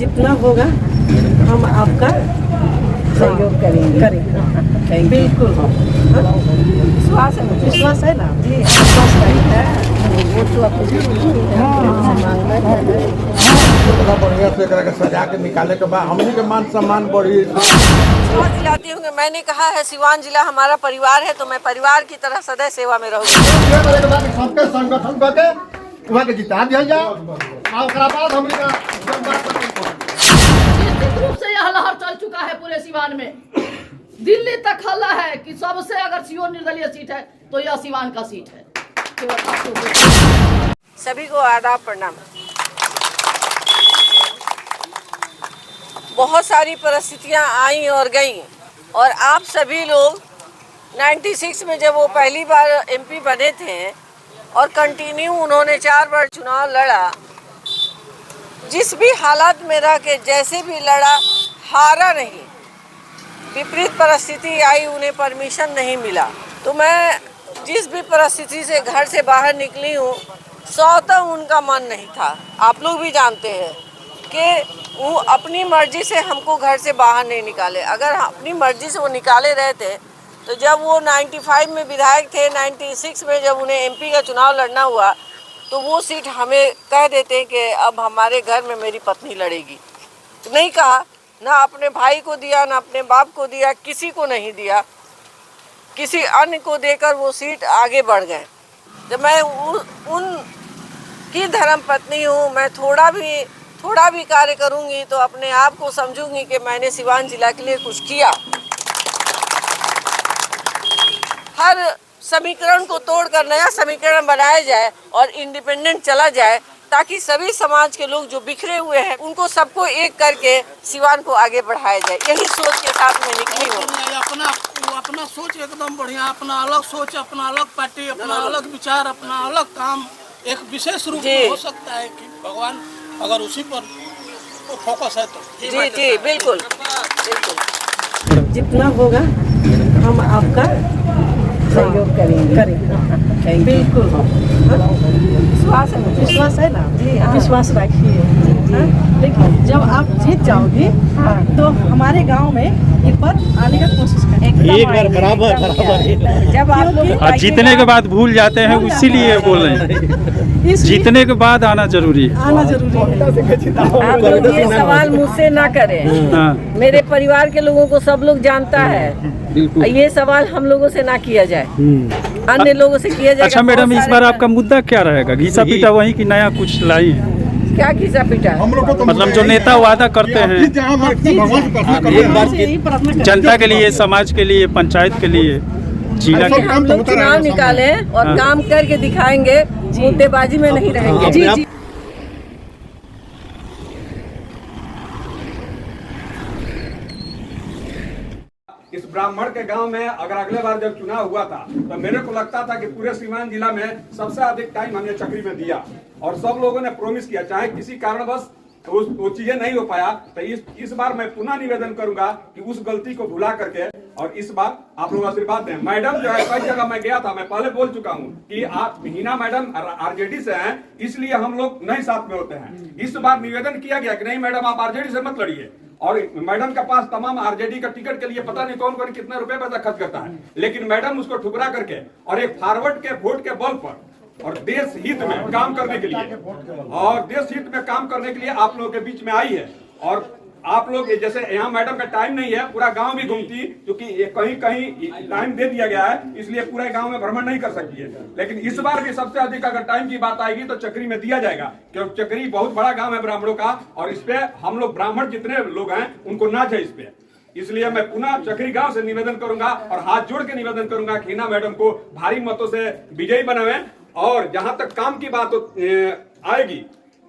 जितना होगा हम आपका सहयोग करेंगे। बिल्कुल विश्वास है ना जी, विश्वास है वो तो इतना बढ़िया से एकरा के सजा के निकाले के बाद हमनी के मान सम्मान बढ़ी। दिलाती हूँ। मैंने कहा है सिवान जिला हमारा परिवार है, तो मैं परिवार की तरह सदैव सेवा में रहूंगी। सबके संगठन करके वहाँ के जिता दिया जाए और ओकरा बाद हमनी का निश्चित रूप से यह लहर चल चुका है पूरे सिवान में। दिल्ली तक हल्ला है कि सबसे अगर सीओ निर्दलीय सीट है तो यह सिवान का सीट है। सभी को आदाब प्रणाम। बहुत सारी परिस्थितियां आई और गईं, और आप सभी लोग 96 में जब वो पहली बार एमपी बने थे और कंटिन्यू उन्होंने 4 बार चुनाव लड़ा, जिस भी हालात में रह के जैसे भी लड़ा, हारा नहीं। विपरीत परिस्थिति आई, उन्हें परमिशन नहीं मिला, तो मैं जिस भी परिस्थिति से घर से बाहर निकली हूँ, स्वतः उनका मन नहीं था। आप लोग भी जानते हैं कि वो अपनी मर्जी से हमको घर से बाहर नहीं निकाले। अगर अपनी मर्जी से वो निकाले रहे थे तो जब वो 95 में विधायक थे, 96 में जब उन्हें एमपी का चुनाव लड़ना हुआ, तो वो सीट हमें कह देते कि अब हमारे घर में मेरी पत्नी लड़ेगी। तो नहीं कहा, ना अपने भाई को दिया, ना अपने बाप को दिया, किसी को नहीं दिया, किसी अन्य को देकर वो सीट आगे बढ़ गए। जब मैं उनकी धर्म पत्नी हूँ, मैं थोड़ा भी कार्य करूँगी तो अपने आप को समझूंगी कि मैंने सिवान जिला के लिए कुछ किया। हर समीकरण को तोड़कर नया समीकरण बनाया जाए और इंडिपेंडेंट चला जाए, ताकि सभी समाज के लोग जो बिखरे हुए हैं उनको सबको एक करके सिवान को आगे बढ़ाया जाए। यही सोच के साथ में निकली हूँ। अपना सोच एकदम बढ़िया, अपना अलग सोच, अपना अलग पार्टी, अपना अलग विचार, अपना अलग काम एक विशेष रूप में हो सकता है कि भगवान अगर उसी पर फोकस है तो। जी बिल्कुल। जितना होगा हम आपका सहयोग करेंगे। बिल्कुल विश्वास है ना जी, विश्वास रखिए। लेकिन जब आप जीत जाओगे तो हमारे गांव में एक बार आने का कोशिश करें। एक बार बराबर जब आप लोग जीतने के बाद भूल जाते हैं, इसीलिए बोल रहे हैं जीतने के बाद आना जरूरी है। आना जरूरी है। आप लोग ये सवाल मुझसे ना करें। हाँ। मेरे परिवार के लोगों को सब लोग जानता है। ये सवाल हम लोगों से ना किया जाए, अन्य लोगों से किया जाए। अच्छा मैडम, इस बार आपका मुद्दा क्या रहेगा? घिसा पीटा वही कि नया कुछ लाई है? क्या घिसा पीटा? मतलब जो नेता वादा करते हैं जनता के लिए, समाज के लिए, पंचायत के लिए, जिला के, हम लोग चुनाव निकाले और काम करके दिखाएंगे, मुद्देबाजी में नहीं रहेंगे। जी। इस ब्राह्मण के गांव में अगर अगले बार जब चुनाव हुआ था तो मेरे को लगता था कि पूरे सीवान जिला में सबसे अधिक टाइम हमने चक्री में दिया, और सब लोगों ने प्रॉमिस किया, चाहे किसी कारणवश वो चीजें नहीं हो पाया। तो इस बार मैं पुनः निवेदन करूंगा कि उस गलती को भुला करके और इस बार आप लोग आशीर्वाद दें। मैडम जो है, कई जगह मैं गया था, मैं पहले बोल चुका हूं कि आप हिना मैडम आरजेडी से हैं, इसलिए हम लोग नहीं साथ में होते हैं। इस बार निवेदन किया गया कि नहीं मैडम, आप आरजेडी से मत लड़िए। और मैडम के पास तमाम आरजेडी का टिकट के लिए पता नहीं कौन कौन कितने रुपए पैसा खर्च करता है, लेकिन मैडम उसको ठुकरा करके और एक फॉरवर्ड के वोट के बल पर और देश हित में काम करने के लिए आप लोगों के बीच में आई है। और आप लोग जैसे यहाँ मैडम का टाइम नहीं है, पूरा गांव भी घूमती, क्योंकि कहीं कहीं टाइम दे दिया गया है, इसलिए पूरे गांव में भ्रमण नहीं कर सकती है। लेकिन इस बार भी सबसे अधिक अगर टाइम की बात आएगी तो चक्री में दिया जाएगा, क्योंकि चक्री बहुत बड़ा गांव है ब्राह्मणों का, और इस पे हम लोग ब्राह्मण जितने लोग हैं उनको नाच है इस पे। इसलिए मैं पुनः चक्री गांव से निवेदन करूंगा और हाथ जोड़ के निवेदन करूंगा कि हिना मैडम को भारी मतों से विजयी बनावे। और जहां तक काम की बात आएगी,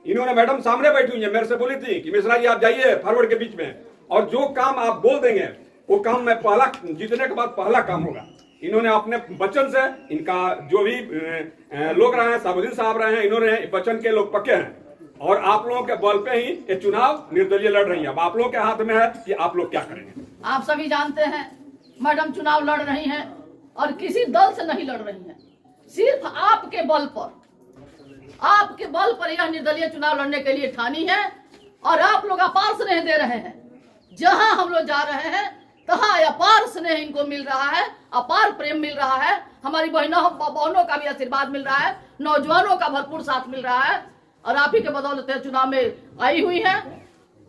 इन्होंने मैडम सामने बैठी हुई है, मेरे से बोली थी कि मिश्रा जी आप जाइए फॉरवर्ड के बीच में, और जो काम आप बोल देंगे वो काम मैं पहला जीतने के बाद पहला काम होगा। इन्होंने अपने वचन से, इनका जो भी लोग रहे हैं, साबुद्दीन साहब रहे हैं, इन्होंने वचन के लोग पक्के हैं, और आप लोगों के बल पे ही ये चुनाव निर्दलीय लड़ रही है। अब आप लोगों के हाथ में है कि आप लोग क्या करेंगे। आप सभी जानते हैं मैडम चुनाव लड़ रही हैं और किसी दल से नहीं लड़ रही हैं, सिर्फ आपके बल पर यह निर्दलीय चुनाव लड़ने के लिए ठानी है। और आप लोग अपार स्नेह दे रहे हैं। जहां हम लोग जा रहे हैं तहां अपार स्नेह इनको मिल रहा है, अपार प्रेम मिल रहा है। हमारी बहनों का भी आशीर्वाद मिल रहा है, नौजवानों का भरपूर साथ मिल रहा है और आप ही के बदौलत चुनाव में आई हुई है।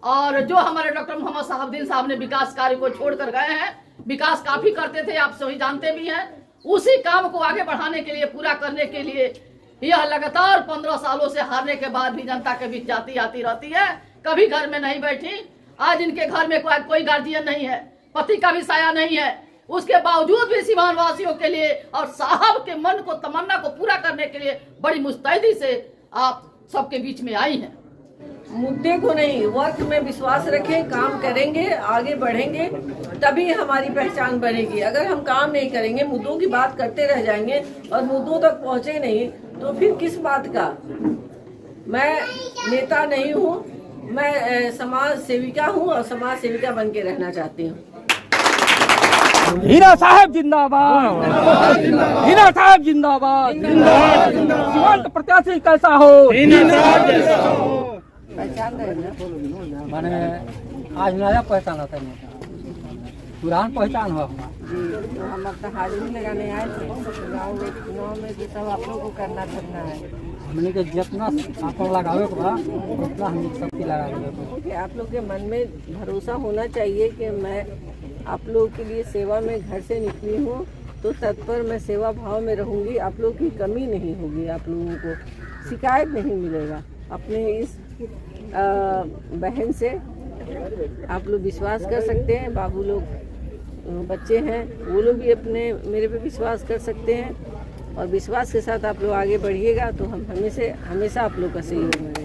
और जो हमारे डॉक्टर मोहम्मद साहबुद्दीन साहब ने विकास कार्य को छोड़कर गए हैं, विकास काफी करते थे, आप सभी जानते भी हैं। उसी काम को आगे बढ़ाने के लिए, पूरा करने के लिए यह लगातार 15 सालों से हारने के बाद भी जनता के बीच जाती आती रहती है, कभी घर में नहीं बैठी। आज इनके घर में कोई गार्जियन नहीं है, पति का भी साया नहीं है, उसके बावजूद भी सीवान वासियों के लिए और साहब के मन को, तमन्ना को पूरा करने के लिए बड़ी मुस्तैदी से आप सबके बीच में आई हैं। मुद्दे को नहीं, वर्क में विश्वास रखें, काम करेंगे, आगे बढ़ेंगे, तभी हमारी पहचान बनेगी। अगर हम काम नहीं करेंगे, मुद्दों की बात करते रह जाएंगे और मुद्दों तक पहुंचे नहीं, तो फिर किस बात का। मैं नेता नहीं हूँ, मैं समाज सेविका हूँ और समाज सेविका बन के रहना चाहती हूँ। हीरा साहब जिंदाबाद, हीरा साहब जिंदाबाद, सीमांत प्रत्याशी कैसा हो, पहचान रहे ना? माने आज नया पहचान होता है, पुरान पहचान हो हमारा। जी, तो हम अपना हाजिरी लगाने आए थे चुनाव में कि सब आप लोग को करना है। हमने के जितना आपको लगावे के बाद उतना हम शक्ति लगा देंगे। आप लोग के मन में भरोसा होना चाहिए कि मैं आप लोगों के लिए सेवा में घर से निकली हूँ, तो तत्पर मैं सेवा भाव में रहूँगी। आप लोग की कमी नहीं होगी, आप लोगों को शिकायत नहीं मिलेगा। अपने इस बहन से आप लोग विश्वास कर सकते हैं। बाबू लोग बच्चे हैं, वो लोग भी अपने मेरे पे विश्वास कर सकते हैं और विश्वास के साथ आप लोग आगे बढ़िएगा तो हम हमेशा आप लोग का सहयोग मिलेगा।